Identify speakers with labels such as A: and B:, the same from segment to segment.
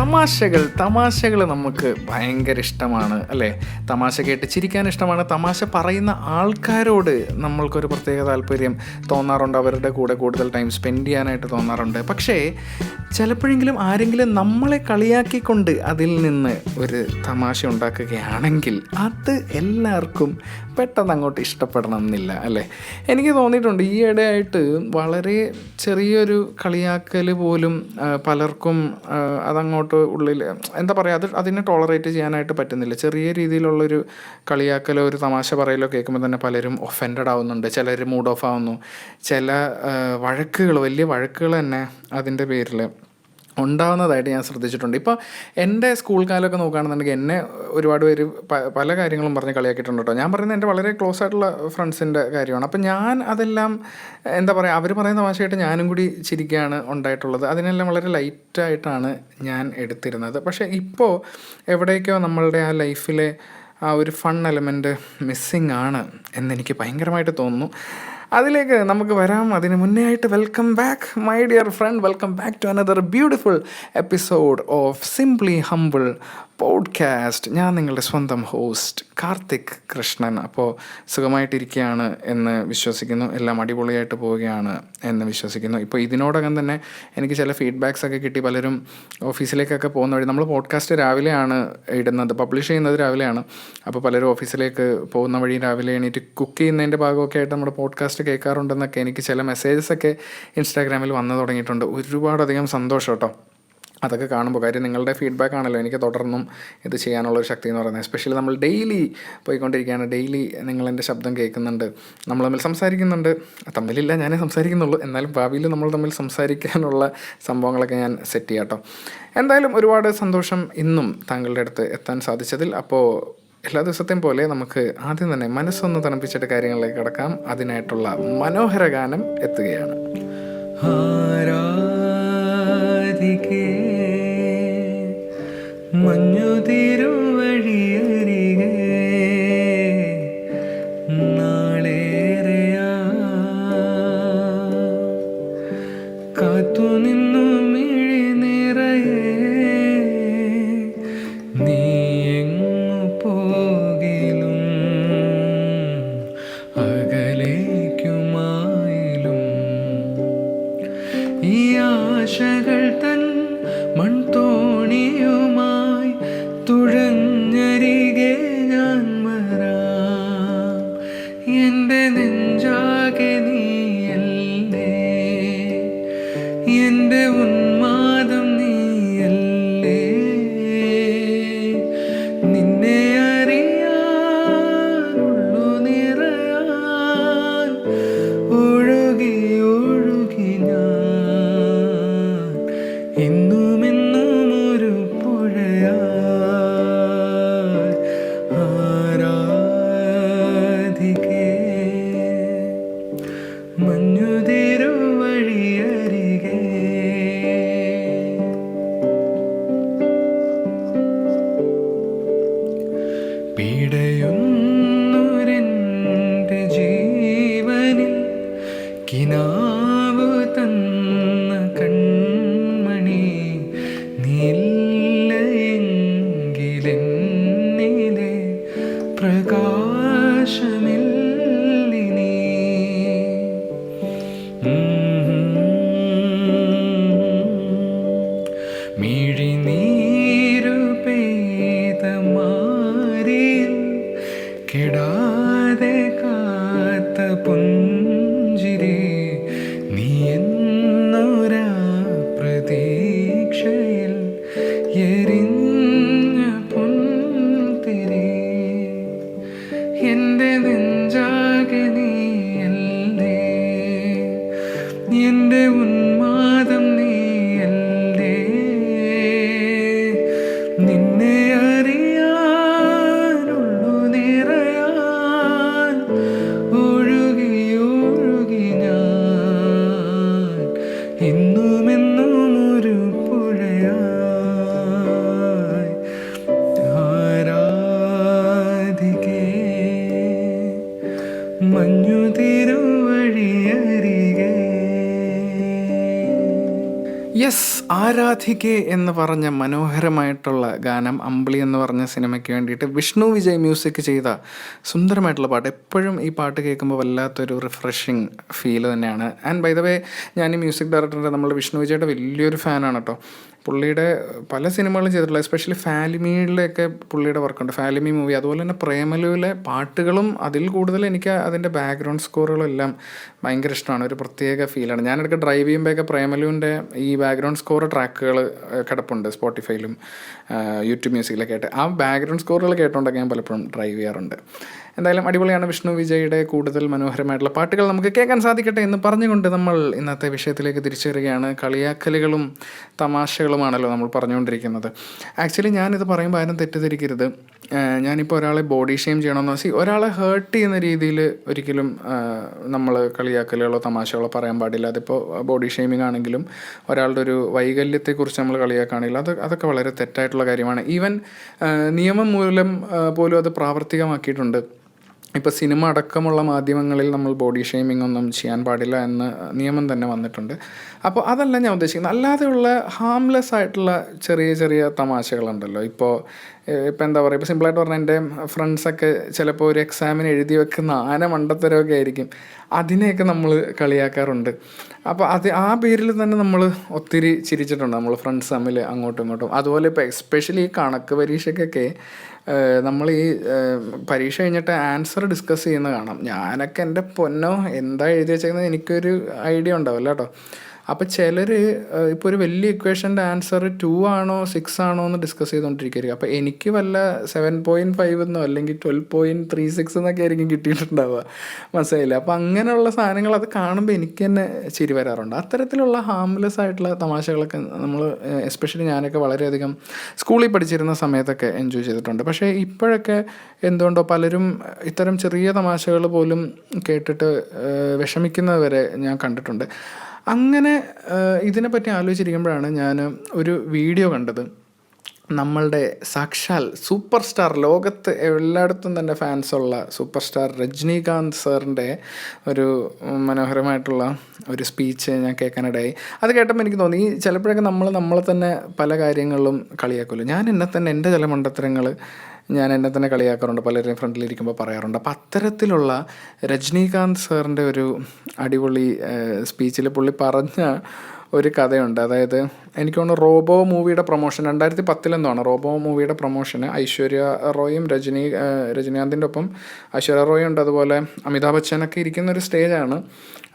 A: തമാശകൾ നമുക്ക് ഭയങ്കര ഇഷ്ടമാണ് അല്ലേ? തമാശ കേട്ട് ചിരിക്കാൻ ഇഷ്ടമാണ്. തമാശ പറയുന്ന ആൾക്കാരോട് നമ്മൾക്കൊരു പ്രത്യേക താല്പര്യം തോന്നാറുണ്ട്. അവരുടെ കൂടെ കൂടുതൽ ടൈം സ്പെൻഡ് ചെയ്യാനായിട്ട് തോന്നാറുണ്ട്. പക്ഷേ ചിലപ്പോഴെങ്കിലും ആരെങ്കിലും നമ്മളെ കളിയാക്കിക്കൊണ്ട് അതിൽ നിന്ന് ഒരു തമാശ ഉണ്ടാക്കുകയാണെങ്കിൽ അത് എല്ലാവർക്കും പെട്ടെന്ന് അങ്ങോട്ട് ഇഷ്ടപ്പെടണം എന്നില്ല അല്ലേ? എനിക്ക് തോന്നിയിട്ടുണ്ട് ഈ ഇടയായിട്ട് വളരെ ചെറിയൊരു കളിയാക്കൽ പോലും പലർക്കും അതങ്ങോട്ട് ഉള്ളിൽ എന്താ പറയുക, അതിനെ ടോളറേറ്റ് ചെയ്യാനായിട്ട് പറ്റുന്നില്ല. ചെറിയ രീതിയിലുള്ളൊരു കളിയാക്കലോ ഒരു തമാശ പറയലോ കേൾക്കുമ്പോൾ തന്നെ പലരും ഒഫൻഡഡ് ആവുന്നുണ്ട്. ചിലർ മൂഡ് ഓഫ് ആവുന്നു. ചില വലിയ വഴക്കുകൾ തന്നെ അതിൻ്റെ പേരിൽ ഉണ്ടാവുന്നതായിട്ട് ഞാൻ ശ്രദ്ധിച്ചിട്ടുണ്ട്. ഇപ്പോൾ എൻ്റെ സ്കൂൾ കാലമൊക്കെ നോക്കുകയാണെന്നുണ്ടെങ്കിൽ എന്നെ ഒരുപാട് പേര് പല കാര്യങ്ങളും പറഞ്ഞ് കളിയാക്കിയിട്ടുണ്ട് കേട്ടോ. ഞാൻ പറയുന്നത് എൻ്റെ വളരെ ക്ലോസ് ആയിട്ടുള്ള ഫ്രണ്ട്സിൻ്റെ കാര്യമാണ്. അപ്പം ഞാൻ അതെല്ലാം എന്താ പറയുക, അവർ പറയുന്ന തമാശയായിട്ട് ഞാനും കൂടി ചിരിക്കുകയാണ് ഉണ്ടായിട്ടുള്ളത്. അതിനെല്ലാം വളരെ ലൈറ്റായിട്ടാണ് ഞാൻ എടുത്തിരുന്നത്. പക്ഷേ ഇപ്പോൾ എവിടേക്കോ നമ്മളുടെ ആ ലൈഫിലെ ആ ഒരു ഫൺ എലമെൻറ്റ് മിസ്സിങ് ആണ് എന്നെനിക്ക് ഭയങ്കരമായിട്ട് തോന്നുന്നു. അതിലേക്ക് നമുക്ക് വരാം. അതിന് മുന്നേ ആയിട്ട് welcome back my dear friend, welcome back to another beautiful episode of simply humble podcast. ഞാൻ നിങ്ങളുടെ സ്വന്തം ഹോസ്റ്റ് കാർത്തിക് കൃഷ്ണൻ. അപ്പോൾ സുഖമായിട്ടിരിക്കുകയാണ് എന്ന് വിശ്വസിക്കുന്നു. എല്ലാം അടിപൊളിയായിട്ട് പോവുകയാണ് എന്ന് വിശ്വസിക്കുന്നു. ഇപ്പോൾ ഇതിനോടകം തന്നെ എനിക്ക് ചില ഫീഡ്ബാക്സൊക്കെ കിട്ടി. പലരും ഓഫീസിലേക്കൊക്കെ പോകുന്ന വഴി, നമ്മൾ പോഡ്കാസ്റ്റ് രാവിലെയാണ് ഇടുന്നത്, പബ്ലിഷ് ചെയ്യുന്നത് രാവിലെയാണ്. അപ്പോൾ പലരും ഓഫീസിലേക്ക് പോകുന്ന വഴി രാവിലെ എണീറ്റ് കുക്ക് ചെയ്യുന്നതിൻ്റെ ഭാഗമൊക്കെ ആയിട്ട് നമ്മുടെ പോഡ്കാസ്റ്റ് കേൾക്കാറുണ്ടെന്നൊക്കെ എനിക്ക് ചില മെസ്സേജസൊക്കെ ഇൻസ്റ്റാഗ്രാമിൽ വന്നു തുടങ്ങിയിട്ടുണ്ട്. ഒരുപാടധികം സന്തോഷം കേട്ടോ അതൊക്കെ കാണുമ്പോൾ. കാര്യം നിങ്ങളുടെ ഫീഡ്ബാക്ക് ആണല്ലോ എനിക്ക് തുടർന്നും ഇത് ചെയ്യാനുള്ളൊരു ശക്തി എന്ന് പറയുന്നത്. എസ്പെഷ്യലി നമ്മൾ ഡെയിലി പോയിക്കൊണ്ടിരിക്കുകയാണ്. ഡെയിലി നിങ്ങളെൻ്റെ ശബ്ദം കേൾക്കുന്നുണ്ട്, നമ്മൾ തമ്മിൽ സംസാരിക്കുന്നുണ്ട്. തമ്മിലില്ല, ഞാനേ സംസാരിക്കുന്നുള്ളൂ. എന്നാലും ഭാവിയിൽ നമ്മൾ തമ്മിൽ സംസാരിക്കാനുള്ള സംഭവങ്ങളൊക്കെ ഞാൻ സെറ്റ് ചെയ്യാം കേട്ടോ. എന്തായാലും ഒരുപാട് സന്തോഷം ഇന്നും താങ്കളുടെ അടുത്ത് എത്താൻ സാധിച്ചതിൽ. അപ്പോൾ എല്ലാ ദിവസത്തെയും പോലെ നമുക്ക് ആദ്യം തന്നെ മനസ്സൊന്ന് തണുപ്പിച്ചിട്ട് കാര്യങ്ങളിലേക്ക് കടക്കാം. അതിനായിട്ടുള്ള മനോഹര ഗാനം എത്തുകയാണ്.
B: മഞ്ഞുതിരുവഴിയരികെ നാളേറെയാ കാത്തുനിന്നു മിഴി നിറയെ നീ എങ്ങു പോകിലും അകലേക്കുമായിലും ഈ ആശകൾ തൻ മൺതോണിയുമായി തുഴഞ്ഞരികെ ഞാൻ വരാം. എൻ്റെ നെഞ്ചാകെ നീയല്ലേ, എൻ്റെ ഉന്മാദം നീയല്ലേ. നിന്നെ അറിയാനുള്ളു നിറയാൻ ഒഴുകി ഒഴുകി ഞാൻ എന്നുമെന്നും ഒരു പുഴയായി ആരാധിക്കേ മഞ്ഞുതിരുവഴിയരികെ. പീഡയുന്നൊരെൻ്റെ ജീവനിൽ കിനാവ് തന്ന കൺമണി നീല്ല എങ്കിലെന്നിലെ പ്രകാശമില്ലിനി. മിഴിനീരു പെയ്ത മാറിയിൽ കെടാതെ കാത്ത പുഞ്ചിരി നീ എന്നൊരാ പ്രതീക്ഷയിൽ എരിഞ്ഞ പൊൻതിരി. എൻ്റെ നെഞ്ചാകെ നീയല്ലേ, എൻ്റെ ഉന്മാദം നീയല്ലേ. നിന്നെ അറിയാനുള്ളു നിറയാൻ ഒഴുകി ഒഴുകി ഞാൻ എന്നുമെന്നും ഒരു പുഴയായി ആരാധിക്കേ മഞ്ഞുതിരുവഴിയരികെ.
A: യെസ്, ആരാധികെ എന്ന് പറഞ്ഞ മനോഹരമായിട്ടുള്ള ഗാനം അമ്പിളി എന്ന് പറഞ്ഞ സിനിമയ്ക്ക് വേണ്ടിയിട്ട് വിഷ്ണു വിജയ് മ്യൂസിക് ചെയ്ത സുന്ദരമായിട്ടുള്ള പാട്ട്. എപ്പോഴും ഈ പാട്ട് കേൾക്കുമ്പോൾ വല്ലാത്തൊരു റിഫ്രഷിങ് ഫീൽ തന്നെയാണ്. ആൻഡ് ബൈ ദ വേ, ഞാൻ ഈ മ്യൂസിക് ഡയറക്ടറിൻ്റെ നമ്മുടെ വിഷ്ണു വിജയുടെ വലിയൊരു ഫാനാണ് കേട്ടോ. പുള്ളിയുടെ പല സിനിമകളും ചെയ്തിട്ടുള്ള, എസ്പെഷ്യലി ഫാലിമിയിലൊക്കെ പുള്ളിയുടെ വർക്കുണ്ട്. ഫാലിമി മൂവി, അതുപോലെ തന്നെ പ്രേമലുവിലെ പാട്ടുകളും അതിൽ കൂടുതൽ എനിക്ക് അതിൻ്റെ ബാക്ക്ഗ്രൗണ്ട് സ്കോറുകളും എല്ലാം ഭയങ്കര ഇഷ്ടമാണ്. ഒരു പ്രത്യേക ഫീലാണ്. ഞാനിടയ്ക്ക് ഡ്രൈവ് ചെയ്യുമ്പോഴൊക്കെ പ്രേമലുവിൻ്റെ ഈ ബാക്ക്ഗ്രൗണ്ട് സ്കോർ ട്രാക്കുകൾ കിടപ്പുണ്ട് സ്പോട്ടിഫൈയിലും യൂട്യൂബ് മ്യൂസിക്കിലൊക്കെ ആയിട്ട്. ആ ബാക്ക്ഗ്രൗണ്ട് സ്കോറുകൾ കേട്ടുകൊണ്ടൊക്കെ ഞാൻ പലപ്പോഴും ഡ്രൈവ് ചെയ്യാറുണ്ട്. എന്തായാലും അടിപൊളിയാണ്. വിഷ്ണു വിജയുടെ കൂടുതൽ മനോഹരമായിട്ടുള്ള പാട്ടുകൾ നമുക്ക് കേൾക്കാൻ സാധിക്കട്ടെ എന്ന് പറഞ്ഞുകൊണ്ട് നമ്മൾ ഇന്നത്തെ വിഷയത്തിലേക്ക് തിരിച്ചു വരികയാണ്. കളിയാക്കലുകളും തമാശകളുമാണല്ലോ നമ്മൾ പറഞ്ഞുകൊണ്ടിരിക്കുന്നത്. ആക്ച്വലി ഞാനിത് പറയുമ്പോൾ ആരും തെറ്റിദ്ധരിക്കരുത്. ഞാനിപ്പോൾ ഒരാളെ ബോഡി ഷെയിം ചെയ്യണമെന്ന് ഒരാളെ ഹേർട്ട് ചെയ്യുന്ന രീതിയിൽ ഒരിക്കലും നമ്മൾ കളിയാക്കലുകളോ തമാശകളോ പറയാൻ പാടില്ല. അതിപ്പോൾ ബോഡി ഷെയിമിംഗ് ആണെങ്കിലും ഒരാളുടെ ഒരു വൈകല്യത്തെക്കുറിച്ച് നമ്മൾ കളിയാക്കുകയാണെങ്കിൽ അതൊക്കെ വളരെ തെറ്റായിട്ടുള്ള കാര്യമാണ്. ഈവൻ നിയമം മൂലം പോലും അത് പ്രാവർത്തികമാക്കിയിട്ടുണ്ട്. ഇപ്പോൾ സിനിമ അടക്കമുള്ള മാധ്യമങ്ങളിൽ നമ്മൾ ബോഡി ഷെയ്മിംഗ് ഒന്നും ചെയ്യാൻ പാടില്ല എന്ന് നിയമം തന്നെ വന്നിട്ടുണ്ട്. അപ്പോൾ അതല്ല ഞാൻ ഉദ്ദേശിക്കുന്നത്. അല്ലാതെയുള്ള ഹാംലെസ് ആയിട്ടുള്ള ചെറിയ ചെറിയ തമാശകളുണ്ടല്ലോ. ഇപ്പോൾ എന്താ പറയുക, ഇപ്പോൾ സിമ്പിളായിട്ട് പറഞ്ഞാൽ എൻ്റെ ഫ്രണ്ട്സൊക്കെ ചിലപ്പോൾ ഒരു എക്സാമിന് എഴുതി വെക്കുന്ന മണ്ടത്തരമൊക്കെ ആയിരിക്കും. അതിനെയൊക്കെ നമ്മൾ കളിയാക്കാറുണ്ട്. അപ്പോൾ ആ പേരിൽ തന്നെ നമ്മൾ ഒത്തിരി ചിരിച്ചിട്ടുണ്ട് നമ്മൾ ഫ്രണ്ട്സ് തമ്മിൽ അങ്ങോട്ടും ഇങ്ങോട്ടും. അതുപോലെ ഇപ്പോൾ എസ്പെഷ്യലി ഈ കണക്ക് പരീക്ഷയ്ക്കൊക്കെ നമ്മൾ ഈ പരീക്ഷ കഴിഞ്ഞിട്ട് ആൻസർ ഡിസ്കസ് ചെയ്യുന്നത് കാണാം. ഞാനൊക്കെ എൻ്റെ പൊന്നോ എന്താ എഴുതി വെച്ചേക്കുന്നത് എനിക്കൊരു ഐഡിയ ഉണ്ടാവില്ല കേട്ടോ. അപ്പോൾ ചിലർ ഇപ്പോൾ ഒരു വലിയ ഇക്വേഷൻ്റെ ആൻസർ 2 ആണോ 6 ആണോ എന്ന് ഡിസ്കസ് ചെയ്തുകൊണ്ടിരിക്കുകയായിരിക്കും. അപ്പോൾ എനിക്ക് വല്ല 7.5 എന്നോ അല്ലെങ്കിൽ 12.36 എന്നൊക്കെ ആയിരിക്കും കിട്ടിയിട്ടുണ്ടാവുക. മനസ്സിലായില്ല. അപ്പോൾ അങ്ങനെയുള്ള സാധനങ്ങൾ അത് കാണുമ്പോൾ എനിക്ക് തന്നെ ചിരി വരാറുണ്ട്. അത്തരത്തിലുള്ള ഹാംലെസ് ആയിട്ടുള്ള തമാശകളൊക്കെ നമ്മൾ എസ്പെഷ്യലി ഞാനൊക്കെ വളരെയധികം സ്കൂളിൽ പഠിച്ചിരുന്ന സമയത്തൊക്കെ എൻജോയ് ചെയ്തിട്ടുണ്ട്. പക്ഷേ ഇപ്പോഴൊക്കെ എന്തുകൊണ്ടോ പലരും ഇത്തരം ചെറിയ തമാശകൾ പോലും കേട്ടിട്ട് വിഷമിക്കുന്നവരെ ഞാൻ കണ്ടിട്ടുണ്ട്. അങ്ങനെ ഇതിനെപ്പറ്റി ആലോചിച്ചിരിക്കുമ്പോഴാണ് ഞാൻ ഒരു വീഡിയോ കണ്ടത്. നമ്മളുടെ സാക്ഷാൽ സൂപ്പർ സ്റ്റാർ, ലോകത്ത് എല്ലായിടത്തും തന്നെ ഫാൻസുള്ള സൂപ്പർ സ്റ്റാർ രജനീകാന്ത് സാറിൻ്റെ ഒരു മനോഹരമായിട്ടുള്ള ഒരു സ്പീച്ച് ഞാൻ കേൾക്കാനിടയായി. അത് കേട്ടപ്പോൾ എനിക്ക് തോന്നി ചിലപ്പോഴൊക്കെ നമ്മളെ തന്നെ പല കാര്യങ്ങളിലും കളിയാക്കുമല്ലോ. ഞാൻ എൻ്റെ ചില മണ്ടത്തരങ്ങൾ ഞാൻ എന്നെ തന്നെ കളിയാക്കാറുണ്ട്, പലരുടെയും ഫ്രണ്ടിലിരിക്കുമ്പോൾ പറയാറുണ്ട്. അപ്പോൾ അത്തരത്തിലുള്ള രജനീകാന്ത് സാറിൻ്റെ ഒരു അടിപൊളി സ്പീച്ചിൽ പുള്ളി പറഞ്ഞ ഒരു കഥയുണ്ട്. അതായത് എനിക്ക് തോന്നുന്നു റോബോ മൂവിയുടെ പ്രൊമോഷൻ 2010 റോബോ മൂവിയുടെ പ്രൊമോഷന് ഐശ്വര്യ റോയും രജനീകാന്തിൻ്റെ ഒപ്പം ഐശ്വര്യ റോയും ഉണ്ട്, അതുപോലെ അമിതാഭ് ബച്ചനൊക്കെ ഇരിക്കുന്നൊരു സ്റ്റേജാണ്.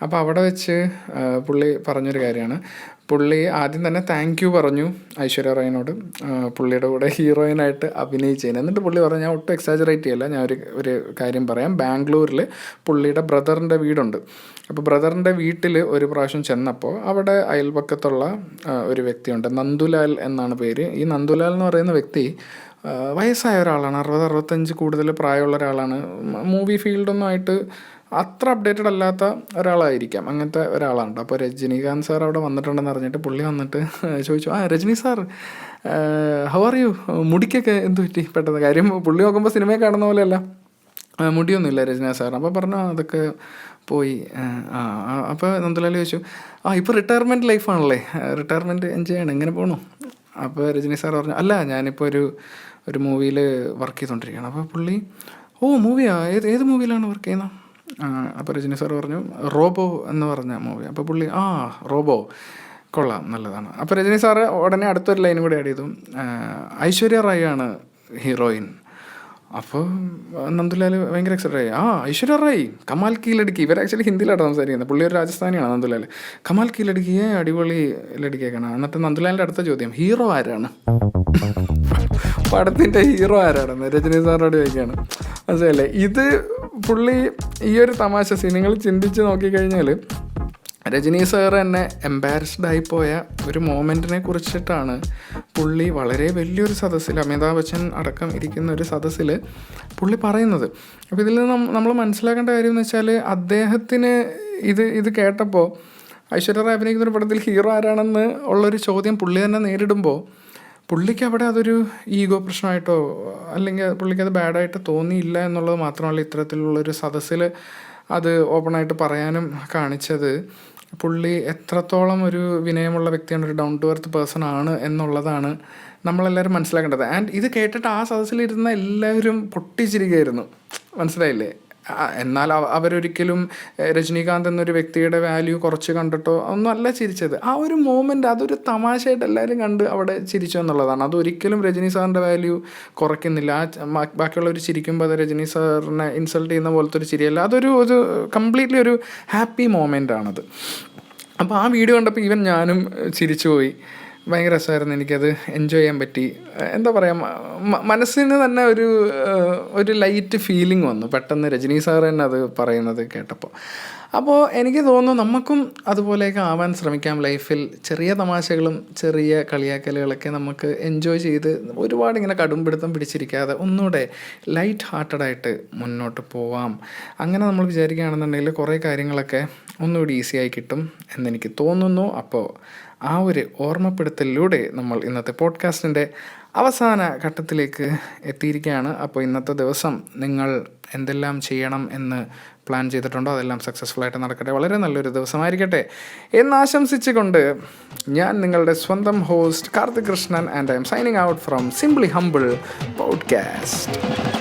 A: അപ്പോൾ അവിടെ വെച്ച് പുള്ളി പറഞ്ഞൊരു കാര്യമാണ്. പുള്ളി ആദ്യം തന്നെ താങ്ക് യു പറഞ്ഞു ഐശ്വര്യ റോയിനോട്, പുള്ളിയുടെ കൂടെ ഹീറോയിനായിട്ട് അഭിനയിച്ചതിന്. എന്നിട്ട് പുള്ളി പറഞ്ഞു, ഞാൻ ഒട്ടും എക്സാജറേറ്റ് ചെയ്യല്ല, ഞാൻ ഒരു കാര്യം പറയാം. ബാംഗ്ലൂരിൽ പുള്ളിയുടെ ബ്രദറിൻ്റെ വീടുണ്ട്. അപ്പോൾ ബ്രദറിൻ്റെ വീട്ടിൽ ഒരു പ്രാവശ്യം ചെന്നപ്പോൾ അവിടെ അയൽപക്കത്തുള്ള ഒരു വ്യക്തിയുണ്ട്, നന്ദുലാൽ എന്നാണ് പേര്. ഈ നന്ദുലാൽ എന്ന് പറയുന്ന വ്യക്തി വയസ്സായ ഒരാളാണ്, 60-65 കൂടുതൽ പ്രായമുള്ള ഒരാളാണ്. മൂവി ഫീൽഡൊന്നും ആയിട്ട് അത്ര അപ്ഡേറ്റഡ് അല്ലാത്ത ഒരാളായിരിക്കാം, അങ്ങനത്തെ ഒരാളാണ്. അപ്പോൾ രജനീകാന്ത് സാർ അവിടെ വന്നിട്ടുണ്ടെന്ന് അറിഞ്ഞിട്ട് പുള്ളി വന്നിട്ട് ചോദിച്ചു, Rajini sir how are you, മുടിക്കൊക്കെ എന്ത് പറ്റി പെട്ടെന്ന്? കാര്യം പുള്ളി നോക്കുമ്പോൾ സിനിമയെ കാണുന്ന പോലെയല്ല, മുടിയൊന്നുമില്ല രജനി സാർ. അപ്പോൾ പറഞ്ഞു അതൊക്കെ പോയി. അപ്പോൾ നന്ദലാൽ ചോദിച്ചു, ഇപ്പോൾ റിട്ടയർമെൻറ്റ് ലൈഫാണല്ലേ, റിട്ടയർമെൻറ്റ് എൻജോയ് ചെയ്യണം, എങ്ങനെ പോകണു? അപ്പോൾ രജനി സാർ പറഞ്ഞു, അല്ല ഞാനിപ്പോൾ ഒരു മൂവിയിൽ വർക്ക് ചെയ്തുകൊണ്ടിരിക്കുകയാണ്. അപ്പോൾ പുള്ളി, മൂവിയാ, ഏത് മൂവിയിലാണ് വർക്ക് ചെയ്യുന്നത്? അപ്പോൾ രജനി സാർ പറഞ്ഞു, റോബോ എന്ന് പറഞ്ഞ മൂവി. അപ്പോൾ പുള്ളി, റോബോ കൊള്ളാം, നല്ലതാണ്. അപ്പോൾ രജനി സാറ് ഉടനെ അടുത്തൊരു ലൈനും കൂടി ആഡ് ചെയ്തു, ഐശ്വര്യ റായ് ആണ് ഹീറോയിൻ. അപ്പോൾ നന്ദുലാൽ ഭയങ്കര എക്സൈറ്റഡ് ആയി. ഐശ്വര്യ റായ്, കമാൽ കീ ലഡ്കി. ഇവർ ആക്ച്വലി ഹിന്ദിയിലാണ് സംസാരിക്കുന്നത്, പുള്ളി ഒരു രാജസ്ഥാനിയാണ് നന്ദുലാൽ. കമാൽ കീ ലഡ്കിയെ അടിപൊളി ലഡ്കിയൊക്കെയാണ്. എന്നിട്ട് നന്ദുലാലിൻ്റെ അടുത്ത ചോദ്യം, ഹീറോ ആരാണ്? പടത്തിൻ്റെ ഹീറോ ആരാണെന്ന് രജനി സാറിനോട് ചോദിക്കുകയാണ്. മനസ്സിലല്ലേ? ഇത് പുള്ളി ഈ ഒരു തമാശ നിങ്ങൾ ചിന്തിച്ച് നോക്കിക്കഴിഞ്ഞാൽ രജനി സാർ തന്നെ എംബാരസ്ഡ് ആയിപ്പോയ ഒരു മൊമെൻറ്റിനെ കുറിച്ചിട്ടാണ് പുള്ളി വളരെ വലിയൊരു സദസ്സിൽ, അമിതാഭ് ബച്ചൻ അടക്കം ഇരിക്കുന്ന ഒരു സദസ്സിൽ പുള്ളി പറയുന്നത്. അപ്പോൾ ഇതിൽ നമ്മൾ മനസ്സിലാക്കേണ്ട കാര്യം എന്ന് വെച്ചാൽ, അദ്ദേഹത്തിന് ഇത് കേട്ടപ്പോൾ ഐശ്വര്യ റായ് അഭിനയിക്കുന്ന ഒരു പടത്തിൽ ഹീറോ ആരാണെന്ന് ഉള്ളൊരു ചോദ്യം പുള്ളി തന്നെ നേരിടുമ്പോൾ പുള്ളിക്ക് അവിടെ അതൊരു ഈഗോ പ്രശ്നമായിട്ടോ അല്ലെങ്കിൽ പുള്ളിക്കത് ബാഡായിട്ട് തോന്നിയില്ല എന്നുള്ളത് മാത്രമല്ല, ഇത്തരത്തിലുള്ളൊരു സദസ്സിൽ അത് ഓപ്പണായിട്ട് പറയാനും കാണിച്ചത് പുള്ളി എത്രത്തോളം ഒരു വിനയമുള്ള വ്യക്തിയാണ്, ഒരു ഡൗൺ ടു എർത്ത് പേഴ്സൺ ആണ് എന്നുള്ളതാണ് നമ്മളെല്ലാവരും മനസ്സിലാക്കേണ്ടത്. ആൻഡ് ഇത് കേട്ടിട്ട് ആ സദസ്സിലിരുന്ന എല്ലാവരും പൊട്ടിച്ചിരിക്കുകയായിരുന്നു, മനസ്സിലായില്ലേ? എന്നാൽ അവരൊരിക്കലും രജനീകാന്ത് എന്നൊരു വ്യക്തിയുടെ വാല്യൂ കുറച്ച് കണ്ടിട്ടോ ഒന്നും അല്ല ചിരിച്ചത്. ആ ഒരു മൂമെൻ്റ് അതൊരു തമാശയായിട്ട് എല്ലാവരും കണ്ട് അവിടെ ചിരിച്ചു എന്നുള്ളതാണ്. അതൊരിക്കലും രജനി സാറിൻ്റെ വാല്യൂ കുറയ്ക്കുന്നില്ല. ബാക്കിയുള്ളവർ ചിരിക്കുമ്പോൾ അത് രജനി സാറിനെ ഇൻസൾട്ട് ചെയ്യുന്ന പോലത്തെ ഒരു ചിരിയല്ല, അതൊരു കംപ്ലീറ്റ്ലി ഒരു ഹാപ്പി മൊമെൻ്റ് ആണത്. അപ്പോൾ ആ വീഡിയോ കണ്ടപ്പോൾ ഈവൻ ഞാനും ചിരിച്ചു പോയി. ഭയങ്കര രസമായിരുന്നു, എനിക്കത് എൻജോയ് ചെയ്യാൻ പറ്റി. എന്താ പറയുക, മനസ്സിന് തന്നെ ഒരു ലൈറ്റ് ഫീലിംഗ് വന്നു പെട്ടെന്ന് രജനി സാർ തന്നെ അത് പറയുന്നത് കേട്ടപ്പോൾ. അപ്പോൾ എനിക്ക് തോന്നുന്നു നമുക്കും അതുപോലെയൊക്കെ ആവാൻ ശ്രമിക്കാം ലൈഫിൽ. ചെറിയ തമാശകളും ചെറിയ കളിയാക്കലുകളൊക്കെ നമുക്ക് എൻജോയ് ചെയ്ത് ഒരുപാട് ഇങ്ങനെ കടുംപിടുത്തം പിടിച്ചിരിക്കാതെ ഒന്നുകൂടെ ലൈറ്റ് ഹാർട്ടഡായിട്ട് മുന്നോട്ട് പോവാം. അങ്ങനെ നമ്മൾ വിചാരിക്കുകയാണെന്നുണ്ടെങ്കിൽ കുറേ കാര്യങ്ങളൊക്കെ ഒന്നുകൂടി ഈസിയായി കിട്ടും എന്നെനിക്ക് തോന്നുന്നു. അപ്പോൾ ആ ഒരു ഓർമ്മപ്പെടുത്തലിലൂടെ നമ്മൾ ഇന്നത്തെ പോഡ്കാസ്റ്റിൻ്റെ അവസാന ഘട്ടത്തിലേക്ക് എത്തിയിരിക്കുകയാണ്. അപ്പോൾ ഇന്നത്തെ ദിവസം നിങ്ങൾ എന്തെല്ലാം ചെയ്യണം എന്ന് പ്ലാൻ ചെയ്തിട്ടുണ്ടോ അതെല്ലാം സക്സസ്ഫുള്ളായിട്ട് നടക്കട്ടെ, വളരെ നല്ലൊരു ദിവസമായിരിക്കട്ടെ എന്നാശംസിച്ചുകൊണ്ട് ഞാൻ നിങ്ങളുടെ സ്വന്തം host Karthik Krishnan, and I M signing out from simply humble podcast.